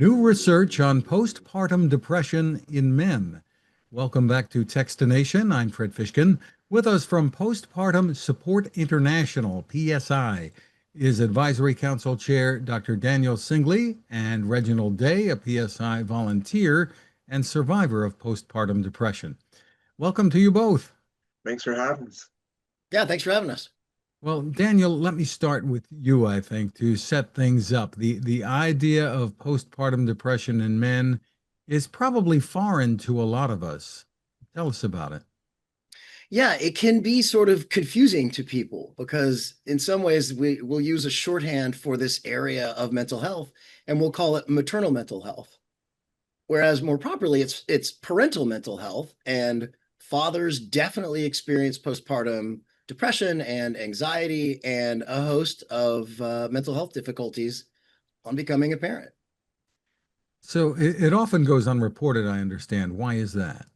New research on postpartum depression in men. Welcome back to Techstination. I'm Fred Fishkin. With us from Postpartum Support International, PSI, is Advisory Council Chair Dr. Daniel Singley and Reginald Day, a PSI volunteer and survivor of postpartum depression. Welcome to you both. Thanks for having us. Yeah, thanks for having us. Well, Daniel, let me start with you, I think, to set things up. The idea of postpartum depression in men is probably foreign to a lot of us. Tell us about it. Yeah, it can be sort of confusing to people because in some ways we'll use a shorthand for this area of mental health and we'll call it maternal mental health. Whereas more properly, it's parental mental health, and fathers definitely experience postpartum depression and anxiety and a host of mental health difficulties on becoming a parent. So it often goes unreported, I understand. Why is that?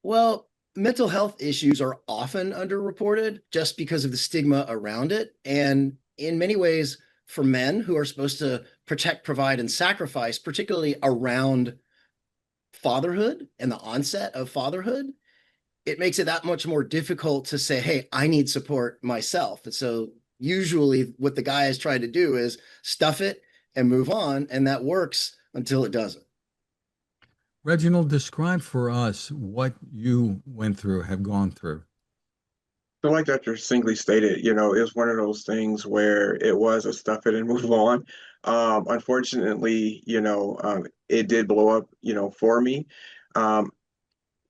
Well, mental health issues are often underreported just because of the stigma around it. And in many ways, for men who are supposed to protect, provide, and sacrifice, particularly around fatherhood and the onset of fatherhood, it makes it that much more difficult to say, hey, I need support myself. And so usually what the guy is trying to do is stuff it and move on. And that works until it doesn't. Reginald, describe for us what you went through, have gone through. So like Dr. Singley stated, it was one of those things where it was a stuff it and move on. Unfortunately, it did blow up, for me. Um,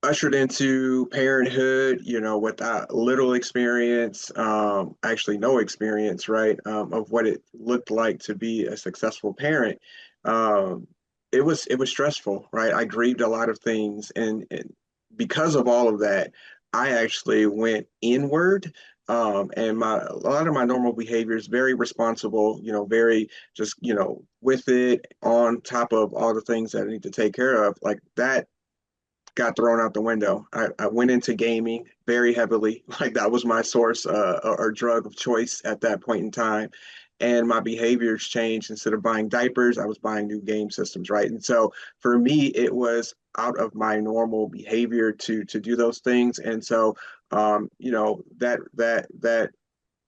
Ushered into parenthood, without little experience, actually no experience, right, of what it looked like to be a successful parent. Um, it was stressful, right? I grieved a lot of things, and because of all of that, I actually went inward. And a lot of my normal behavior is very responsible, very just, with it on top of all the things that I need to take care of. Like that got thrown out the window. I went into gaming very heavily. Like that was my source or drug of choice at that point in time. And my behaviors changed. Instead of buying diapers, I was buying new game systems, right? And so for me, it was out of my normal behavior to do those things. And so that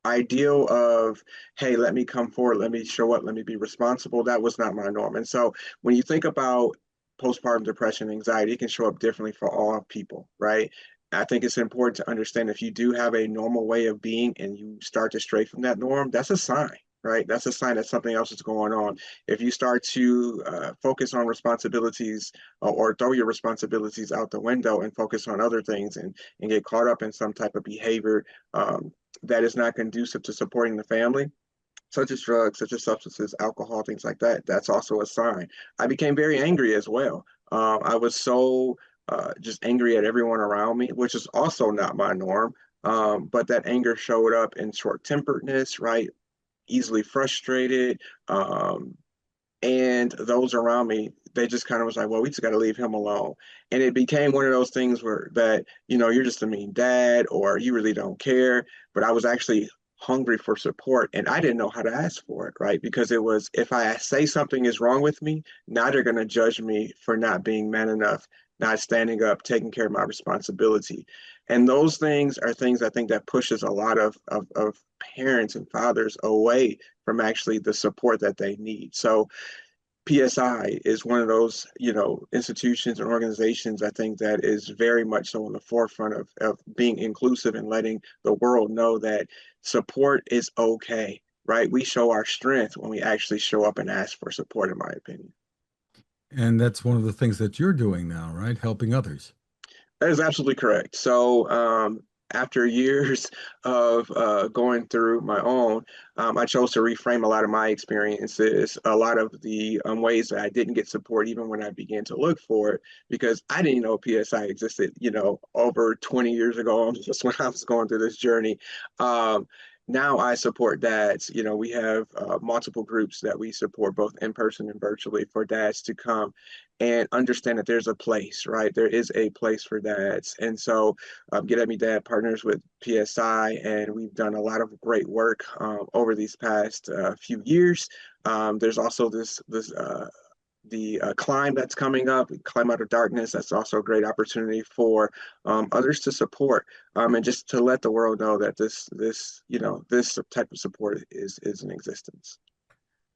ideal of, hey, let me come forward, let me show up, let me be responsible, that was not my norm. And so when you think about postpartum depression, anxiety, it can show up differently for all people, right? I think it's important to understand if you do have a normal way of being and you start to stray from that norm, that's a sign, right? That's a sign that something else is going on. If you start to focus on responsibilities or throw your responsibilities out the window and focus on other things and get caught up in some type of behavior that is not conducive to supporting the family, such as drugs, such as substances, alcohol, things like that, that's also a sign. I became very angry as well. I was so just angry at everyone around me, which is also not my norm. But that anger showed up in short temperedness, right? Easily frustrated. And those around me, they just kind of was like, well, we just got to leave him alone. And it became one of those things where that, you're just a mean dad or you really don't care. But I was actually hungry for support and I didn't know how to ask for it, right? Because it was, if I say something is wrong with me, now they're going to judge me for not being man enough, not standing up, taking care of my responsibility. And those things are things I think that pushes a lot of parents and fathers away from actually the support that they need. So PSI is one of those, institutions and organizations I think that is very much so on the forefront of being inclusive and letting the world know that support is okay, right? We show our strength when we actually show up and ask for support, in my opinion. And that's one of the things that you're doing now, right? Helping others. That is absolutely correct. So, after years of going through my own, I chose to reframe a lot of my experiences, a lot of the ways that I didn't get support, even when I began to look for it, because I didn't know PSI existed, over 20 years ago, just when I was going through this journey. now I support dads. You know, we have multiple groups that we support both in person and virtually for dads to come and understand that there's a place, right? There is a place for dads. And so Get At Me Dad partners with PSI, and we've done a lot of great work over these past few years. There's also the climb that's coming up, climb out of darkness. That's also a great opportunity for others to support and just to let the world know that this type of support is in existence.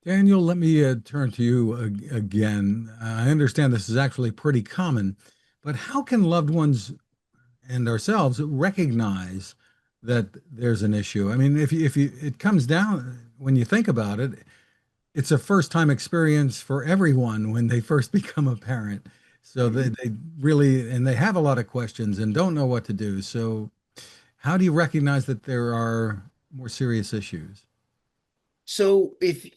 Daniel, let me turn to you again. I understand this is actually pretty common, but how can loved ones and ourselves recognize that there's an issue? I mean, it comes down, when you think about it, it's a first time experience for everyone when they first become a parent. So they really, and they have a lot of questions and don't know what to do. So how do you recognize that there are more serious issues? So if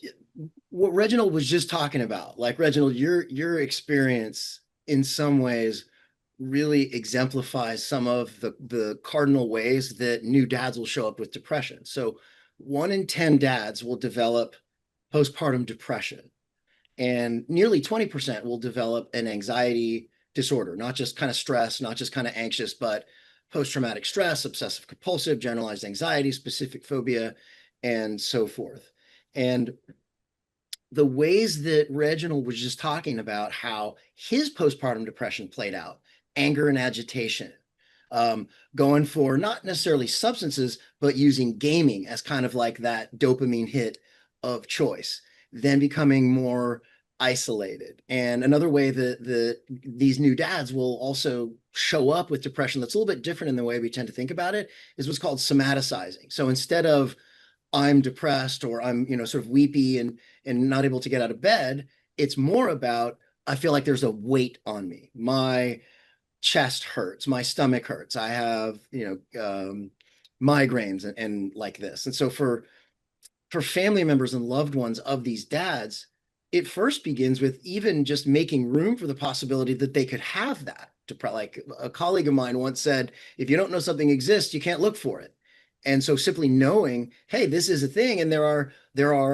what Reginald was just talking about, like Reginald, your experience in some ways really exemplifies some of the cardinal ways that new dads will show up with depression. So 1 in 10 dads will develop postpartum depression, and nearly 20% will develop an anxiety disorder, not just kind of stress, not just kind of anxious, but post-traumatic stress, obsessive compulsive, generalized anxiety, specific phobia, and so forth. And the ways that Reginald was just talking about how his postpartum depression played out, anger and agitation, going for not necessarily substances, but using gaming as kind of like that dopamine hit of choice, then becoming more isolated. And another way that these new dads will also show up with depression that's a little bit different in the way we tend to think about it is what's called somaticizing. So instead of I'm depressed or I'm, sort of weepy and not able to get out of bed, it's more about I feel like there's a weight on me. My chest hurts, my stomach hurts. I have, migraines and like this. And so for family members and loved ones of these dads, it first begins with even just making room for the possibility that they could have that. Like a colleague of mine once said, if you don't know something exists, you can't look for it. And so simply knowing, hey, this is a thing, and there are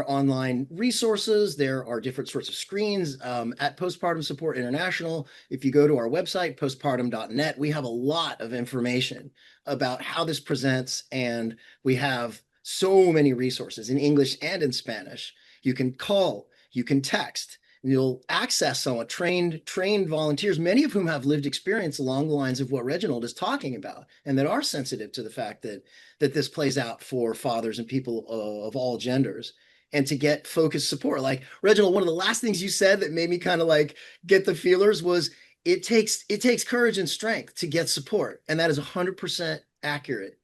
online resources, there are different sorts of screens at Postpartum Support International. If you go to our website, postpartum.net, we have a lot of information about how this presents, and we have so many resources in English and in Spanish. You can call, you can text, you'll access somewhat trained volunteers, many of whom have lived experience along the lines of what Reginald is talking about, and that are sensitive to the fact that this plays out for fathers and people of all genders, and to get focused support. Like Reginald, one of the last things you said that made me kind of like get the feelers was it takes courage and strength to get support, and that is 100% accurate.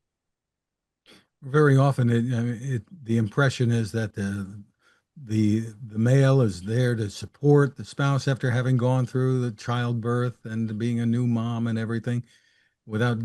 Very often, the impression is that the male is there to support the spouse after having gone through the childbirth and being a new mom and everything, without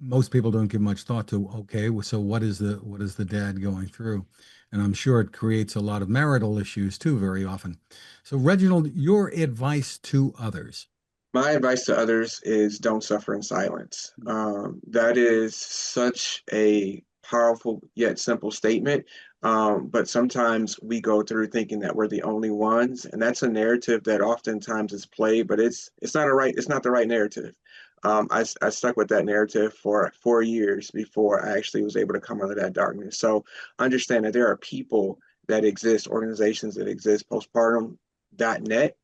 most people don't give much thought to, okay, so what is the dad going through? And I'm sure it creates a lot of marital issues too, very often. So Reginald, your advice to others. My advice to others is don't suffer in silence. That is such a powerful yet simple statement. But sometimes we go through thinking that we're the only ones, and that's a narrative that oftentimes is played, but it's not the right narrative. I stuck with that narrative for 4 years before I actually was able to come out of that darkness. So understand that there are people that exist, organizations that exist. Postpartum.net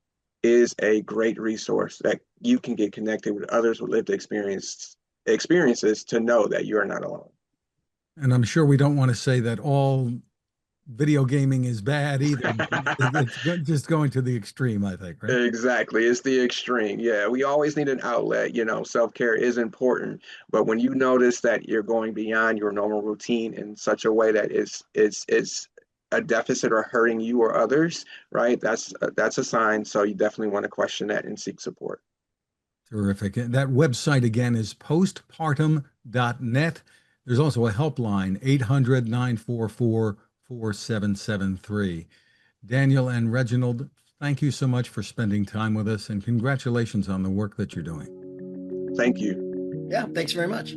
is a great resource that you can get connected with others with lived experiences to know that you are not alone. And I'm sure we don't want to say that all video gaming is bad either. It's just going to the extreme, I think, right? Exactly. It's the extreme. Yeah, we always need an outlet. You know, self-care is important, but when you notice that you're going beyond your normal routine in such a way that is a deficit or hurting you or others, right? That's a sign. So you definitely want to question that and seek support. Terrific. And that website again is postpartum.net. There's also a helpline, 800-944-4773. Daniel and Reginald, thank you so much for spending time with us, and congratulations on the work that you're doing. Thank you. Yeah, thanks very much.